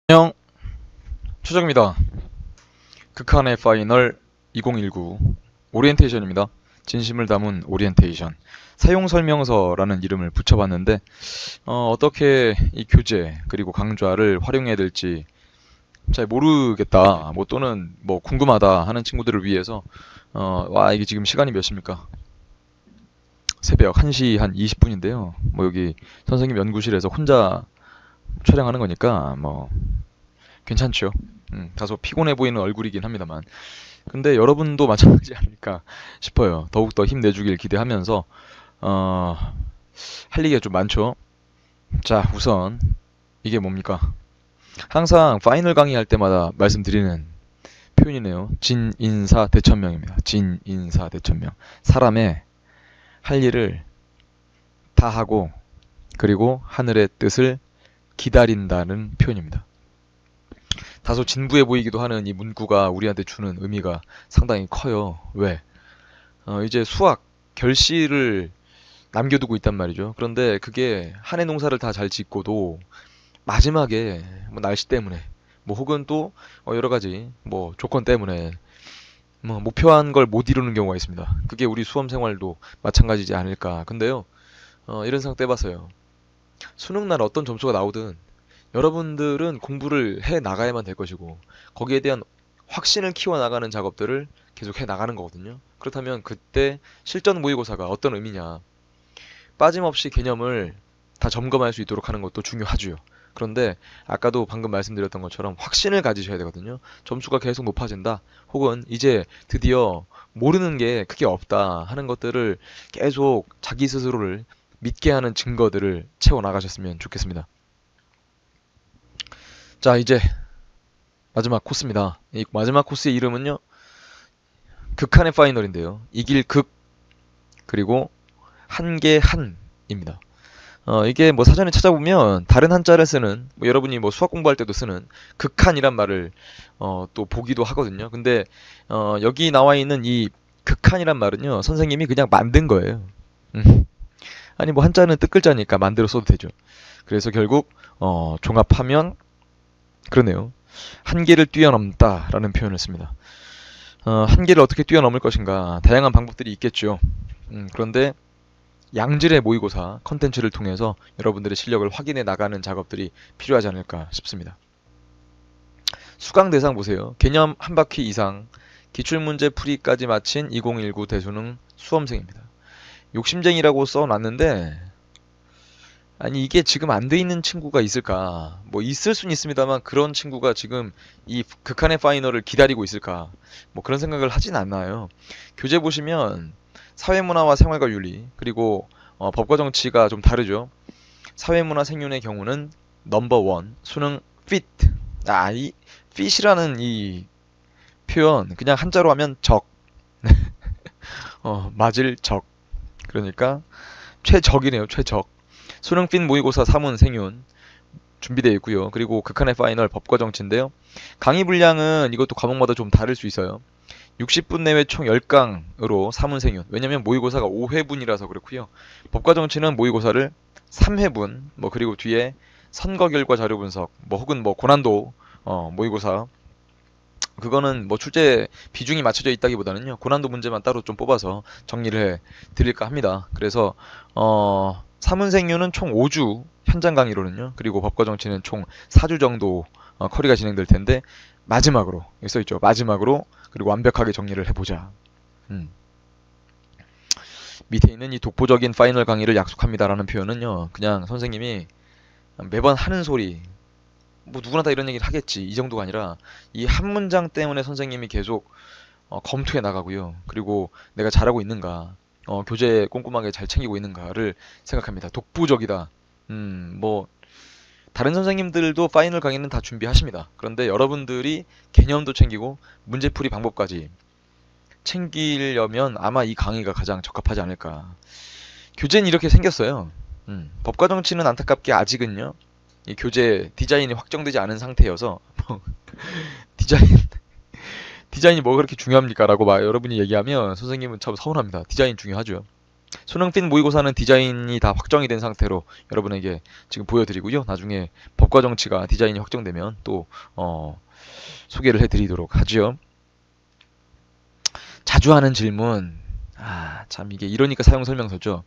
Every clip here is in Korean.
안녕, 최정입니다. 극한의 파이널 2019 오리엔테이션입니다. 진심을 담은 오리엔테이션. 사용설명서라는 이름을 붙여봤는데 어떻게 이 교재 그리고 강좌를 활용해야 될지 잘 모르겠다, 뭐 또는 뭐 궁금하다 하는 친구들을 위해서 와, 이게 지금 시간이 몇 시입니까? 새벽 1시 한 20분인데요. 뭐 여기 선생님 연구실에서 혼자 촬영하는 거니까 뭐 괜찮죠. 다소 피곤해 보이는 얼굴이긴 합니다만. 근데 여러분도 마찬가지 아닐까 싶어요. 더욱더 힘내주길 기대하면서, 어, 할 얘기가 좀 많죠. 자, 우선, 이게 뭡니까? 항상 파이널 강의할 때마다 말씀드리는 표현이네요. 진인사 대천명입니다. 진인사 대천명. 사람의 할 일을 다 하고, 그리고 하늘의 뜻을 기다린다는 표현입니다. 다소 진부해 보이기도 하는 이 문구가 우리한테 주는 의미가 상당히 커요. 왜? 이제 수학 결실을 남겨두고 있단 말이죠. 그런데 그게 한 해 농사를 다 잘 짓고도 마지막에 뭐 날씨 때문에 뭐 혹은 또 여러 가지 뭐 조건 때문에 뭐 목표한 걸 못 이루는 경우가 있습니다. 그게 우리 수험 생활도 마찬가지지 않을까. 근데요, 이런 생각도 해봤어요. 수능 날 어떤 점수가 나오든 여러분들은 공부를 해 나가야만 될 것이고 거기에 대한 확신을 키워 나가는 작업들을 계속 해 나가는 거거든요. 그렇다면 그때 실전 모의고사가 어떤 의미냐? 빠짐없이 개념을 다 점검할 수 있도록 하는 것도 중요하죠. 그런데 아까도 방금 말씀드렸던 것처럼 확신을 가지셔야 되거든요. 점수가 계속 높아진다. 혹은 이제 드디어 모르는 게 크게 없다 하는 것들을 계속 자기 스스로를 믿게 하는 증거들을 채워 나가셨으면 좋겠습니다. 자, 이제 마지막 코스입니다. 이 마지막 코스의 이름은요, 극한의 파이널인데요. 이길 극, 그리고 한계 한입니다. 이게 뭐 사전에 찾아보면 다른 한자를 쓰는, 뭐 여러분이 뭐 수학 공부할 때도 쓰는 극한이란 말을 또 보기도 하거든요. 근데 여기 나와 있는 이 극한이란 말은요, 선생님이 그냥 만든 거예요. 음. 아니 뭐 한자는 뜻글자니까 만들어 써도 되죠. 그래서 결국 종합하면 그러네요. 한계를 뛰어넘다라는 표현을 씁니다. 한계를 어떻게 뛰어넘을 것인가 다양한 방법들이 있겠죠. 그런데 양질의 모의고사 컨텐츠를 통해서 여러분들의 실력을 확인해 나가는 작업들이 필요하지 않을까 싶습니다. 수강 대상 보세요. 개념 한 바퀴 이상, 기출문제 풀이까지 마친 2019 대수능 수험생입니다. 욕심쟁이라고 써놨는데 아니 이게 지금 안 돼 있는 친구가 있을까? 뭐 있을 순 있습니다만 그런 친구가 지금 이 극한의 파이널을 기다리고 있을까? 뭐 그런 생각을 하진 않나요? 교재 보시면 사회문화와 생활과 윤리 그리고 법과 정치가 좀 다르죠. 사회문화 생윤의 경우는 넘버 원 수능 fit. 이 fit이라는 이 표현 그냥 한자로 하면 적. 맞을 적. 그러니까 최적이네요. 최적. 수능 fit 모의고사 3문 생윤 준비되어 있고요. 그리고 극한의 파이널 법과 정치인데요. 강의 분량은 이것도 과목마다 좀 다를 수 있어요. 60분 내외 총 10강으로 3문 생윤. 왜냐면 모의고사가 5회분이라서 그렇고요. 법과 정치는 모의고사를 3회분, 뭐 그리고 뒤에 선거 결과 자료 분석, 뭐 혹은 뭐 고난도 모의고사. 그거는 뭐 출제 비중이 맞춰져 있다기보다는요. 고난도 문제만 따로 좀 뽑아서 정리를 해 드릴까 합니다. 그래서 3문 생윤은 총 5주 현장 강의로는요. 그리고 법과 정치는 총 4주 정도 커리가 진행될 텐데 마지막으로 여기 써 있죠. 마지막으로 그리고 완벽하게 정리를 해보자. 음. 밑에 있는 이 독보적인 파이널 강의를 약속합니다라는 표현은요. 그냥 선생님이 매번 하는 소리. 뭐 누구나 다 이런 얘기를 하겠지. 이 정도가 아니라 이 한 문장 때문에 선생님이 계속 검토해 나가고요. 그리고 내가 잘하고 있는가, 교재 꼼꼼하게 잘 챙기고 있는가를 생각합니다. 독보적이다. 뭐 다른 선생님들도 파이널 강의는 다 준비하십니다. 그런데 여러분들이 개념도 챙기고 문제풀이 방법까지 챙기려면 아마 이 강의가 가장 적합하지 않을까. 교재는 이렇게 생겼어요. 법과 정치는 안타깝게 아직은요. 이 교재 디자인이 확정되지 않은 상태여서 뭐 디자인 디자인이 뭐가 그렇게 중요합니까? 라고 막 여러분이 얘기하면 선생님은 참 서운합니다. 디자인 중요하죠. 수능핀 모의고사는 디자인이 다 확정이 된 상태로 여러분에게 지금 보여드리고요. 나중에 법과 정치가 디자인이 확정되면 또 소개를 해드리도록 하지요. 자주 하는 질문. 참 이게 이러니까 사용 설명서죠.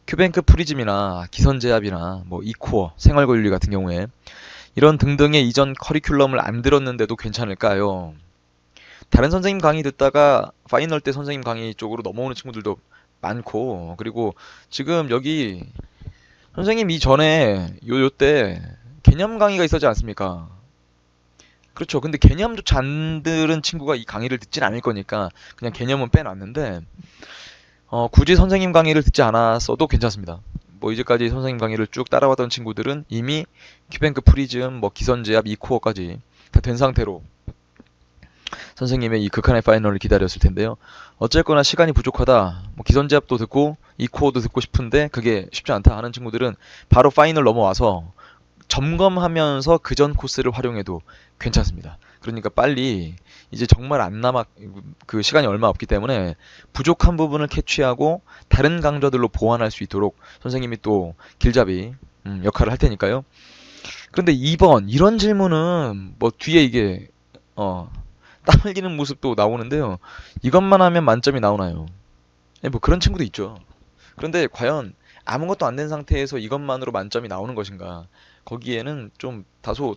큐뱅크 프리즘이나 기선제압이나 뭐 이코어, 생활고윤리 같은 경우에 이런 등등의 이전 커리큘럼을 안 들었는데도 괜찮을까요? 다른 선생님 강의 듣다가 파이널 때 선생님 강의 쪽으로 넘어오는 친구들도 많고, 그리고 지금 여기 선생님 이전에 요때 개념 강의가 있었지 않습니까? 그렇죠. 근데 개념조차 안 들은 친구가 이 강의를 듣진 않을 거니까 그냥 개념은 빼놨는데, 굳이 선생님 강의를 듣지 않았어도 괜찮습니다. 뭐 이제까지 선생님 강의를 쭉 따라왔던 친구들은 이미 큐뱅크 프리즘, 뭐 기선제압, 이코어까지 다 된 상태로 선생님의 이 극한의 파이널을 기다렸을 텐데요. 어쨌거나 시간이 부족하다, 뭐 기선제압도 듣고 이코어도 듣고 싶은데 그게 쉽지 않다 하는 친구들은 바로 파이널 넘어와서 점검하면서 그전 코스를 활용해도 괜찮습니다. 그러니까 빨리 이제 정말 안 남아 그 시간이 얼마 없기 때문에 부족한 부분을 캐치하고 다른 강좌들로 보완할 수 있도록 선생님이 또 길잡이 역할을 할 테니까요. 그런데 2번 이런 질문은 뭐 뒤에 이게 땀 흘리는 모습도 나오는데요. 이것만 하면 만점이 나오나요? 뭐 그런 친구도 있죠. 그런데 과연 아무것도 안 된 상태에서 이것만으로 만점이 나오는 것인가? 거기에는 좀 다소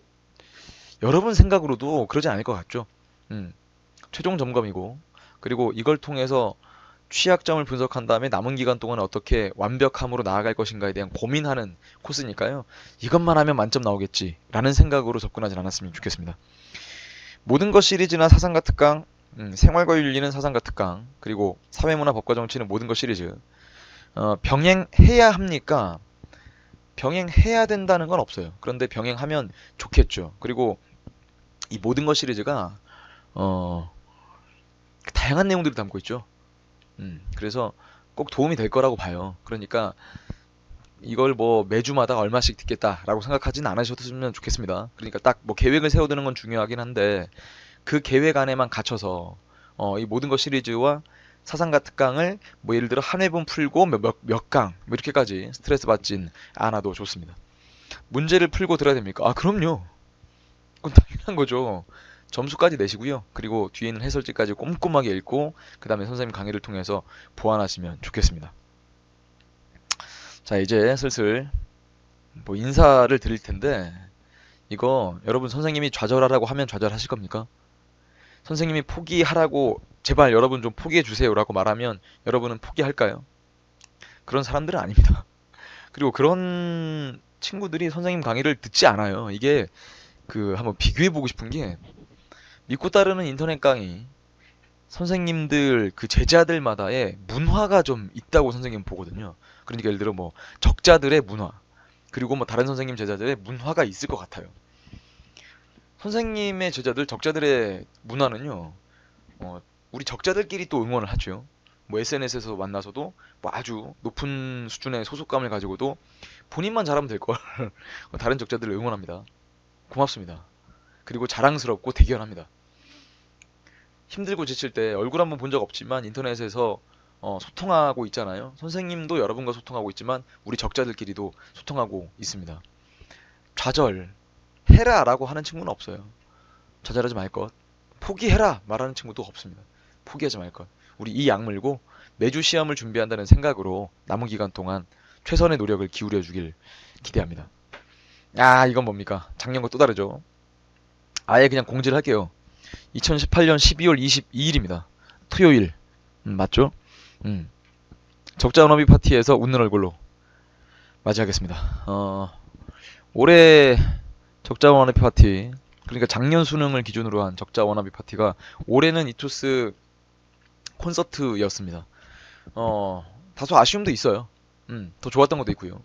여러분 생각으로도 그러지 않을 것 같죠. 음, 최종 점검이고, 그리고 이걸 통해서 취약점을 분석한 다음에 남은 기간 동안 어떻게 완벽함으로 나아갈 것인가에 대한 고민하는 코스니까요. 이것만 하면 만점 나오겠지라는 생각으로 접근하지 않았으면 좋겠습니다. 모든 것 시리즈나 사상과 특강, 생활과 윤리는 사상과 특강, 그리고 사회문화 법과 정치는 모든 것 시리즈. 병행해야 합니까? 병행해야 된다는 건 없어요. 그런데 병행하면 좋겠죠. 그리고 이 모든 것 시리즈가 어, 다양한 내용들을 담고 있죠. 그래서 꼭 도움이 될 거라고 봐요. 그러니까 이걸 뭐 매주마다 얼마씩 듣겠다라고 생각하진 않으셨으면 좋겠습니다. 그러니까 딱 뭐 계획을 세워두는 건 중요하긴 한데 그 계획 안에만 갇혀서 이 모든 것 시리즈와 사상과 특강을 뭐 예를 들어 한 회분 풀고 몇 강, 뭐 이렇게까지 스트레스 받진 않아도 좋습니다. 문제를 풀고 들어야 됩니까? 그럼요. 그건 당연한 거죠. 점수까지 내시고요. 그리고 뒤에 있는 해설지까지 꼼꼼하게 읽고 그 다음에 선생님 강의를 통해서 보완하시면 좋겠습니다. 자, 이제 슬슬 뭐 인사를 드릴 텐데 이거 여러분 선생님이 좌절하라고 하면 좌절하실 겁니까? 선생님이 포기하라고 제발 여러분 좀 포기해 주세요라고 말하면 여러분은 포기할까요? 그런 사람들은 아닙니다. 그리고 그런 친구들이 선생님 강의를 듣지 않아요. 이게 한번 비교해 보고 싶은 게 믿고 따르는 인터넷 강의 선생님들 그 제자들마다의 문화가 좀 있다고 선생님 보거든요. 그러니까 예를 들어 뭐 적자들의 문화, 그리고 뭐 다른 선생님 제자들의 문화가 있을 것 같아요. 선생님의 제자들 적자들의 문화는요. 우리 적자들끼리 또 응원을 하죠. 뭐 SNS에서 만나서도 뭐 아주 높은 수준의 소속감을 가지고도 본인만 잘하면 될 걸 다른 적자들을 응원합니다. 고맙습니다. 그리고 자랑스럽고 대견합니다. 힘들고 지칠 때 얼굴 한번 본 적 없지만 인터넷에서 소통하고 있잖아요. 선생님도 여러분과 소통하고 있지만 우리 적자들끼리도 소통하고 있습니다. 좌절 해라라고 하는 친구는 없어요. 좌절하지 말 것. 포기해라 말하는 친구도 없습니다. 포기하지 말 것. 우리 이 약물고 매주 시험을 준비한다는 생각으로 남은 기간 동안 최선의 노력을 기울여 주길 기대합니다. 이건 뭡니까? 작년과 또 다르죠. 아예 그냥 공지를 할게요. 2018년 12월 22일입니다. 토요일. 맞죠? 음. 적자 워너비 파티에서 웃는 얼굴로 맞이하겠습니다. 올해 적자 워너비 파티, 그러니까 작년 수능을 기준으로 한 적자 워너비 파티가 올해는 이투스 콘서트였습니다. 다소 아쉬움도 있어요. 더 좋았던 것도 있고요.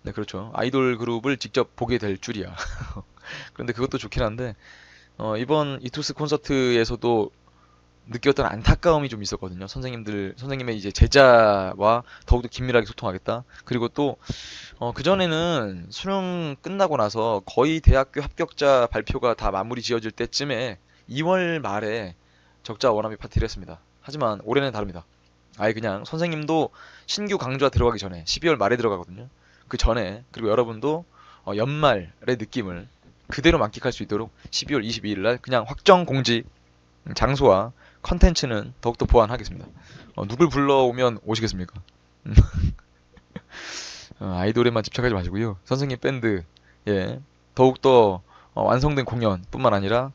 네, 그렇죠. 아이돌 그룹을 직접 보게 될 줄이야. 그런데 그것도 좋긴 한데, 이번 이투스 콘서트에서도 느꼈던 안타까움이 좀 있었거든요. 선생님의 이제 제자와 더욱더 긴밀하게 소통하겠다. 그리고 또, 그전에는 수능 끝나고 나서 거의 대학교 합격자 발표가 다 마무리 지어질 때쯤에 2월 말에 적자 워너비 파티를 했습니다. 하지만 올해는 다릅니다. 아예 그냥 선생님도 신규 강좌 들어가기 전에 12월 말에 들어가거든요. 그 전에 그리고 여러분도 연말의 느낌을 그대로 만끽할 수 있도록 12월 22일 날 그냥 확정 공지 장소와 컨텐츠는 더욱더 보완하겠습니다. 누굴 불러오면 오시겠습니까? 아이돌에만 집착하지 마시고요. 선생님 밴드, 예, 더욱더 완성된 공연뿐만 아니라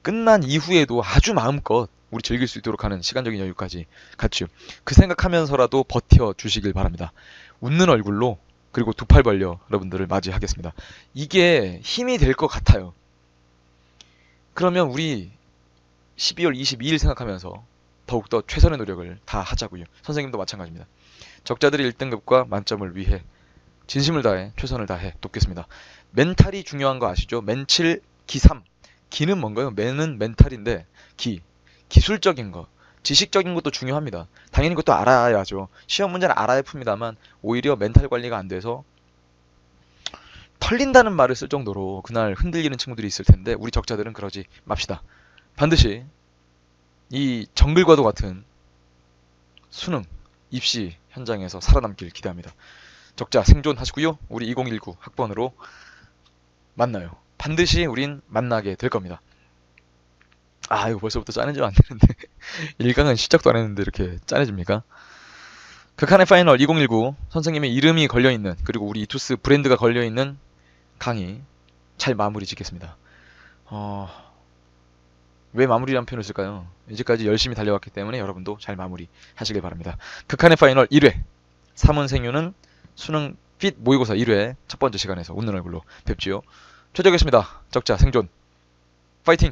끝난 이후에도 아주 마음껏 우리 즐길 수 있도록 하는 시간적인 여유까지 갖추. 그 생각하면서라도 버텨 주시길 바랍니다. 웃는 얼굴로 그리고 두 팔 벌려 여러분들을 맞이하겠습니다. 이게 힘이 될 것 같아요. 그러면 우리 12월 22일 생각하면서 더욱더 최선의 노력을 다 하자고요. 선생님도 마찬가지입니다. 적자들의 1등급과 만점을 위해 진심을 다해 최선을 다해 돕겠습니다. 멘탈이 중요한 거 아시죠? 맨칠 기삼. 기는 뭔가요? 맨은 멘탈인데 기술적인 거, 지식적인 것도 중요합니다. 당연히 그것도 알아야죠. 시험 문제는 알아야 풉니다만 오히려 멘탈 관리가 안 돼서 털린다는 말을 쓸 정도로 그날 흔들리는 친구들이 있을 텐데 우리 적자들은 그러지 맙시다. 반드시 이 정글과도 같은 수능, 입시 현장에서 살아남길 기대합니다. 적자 생존하시고요. 우리 2019 학번으로 만나요. 반드시 우린 만나게 될 겁니다. 아, 이거 벌써부터 짜내지면 안 되는데. 1강은 시작도 안 했는데 이렇게 짜내집니까? 극한의 파이널 2019 선생님의 이름이 걸려있는 그리고 우리 이투스 브랜드가 걸려있는 강의 잘 마무리 짓겠습니다. 왜 마무리라는 표현을 쓸까요? 이제까지 열심히 달려왔기 때문에 여러분도 잘 마무리 하시길 바랍니다. 극한의 파이널 1회 3원 생유는 수능 핏 모의고사 1회 첫 번째 시간에서 웃는 얼굴로 뵙지요. 최적이었습니다. 적자 생존 파이팅!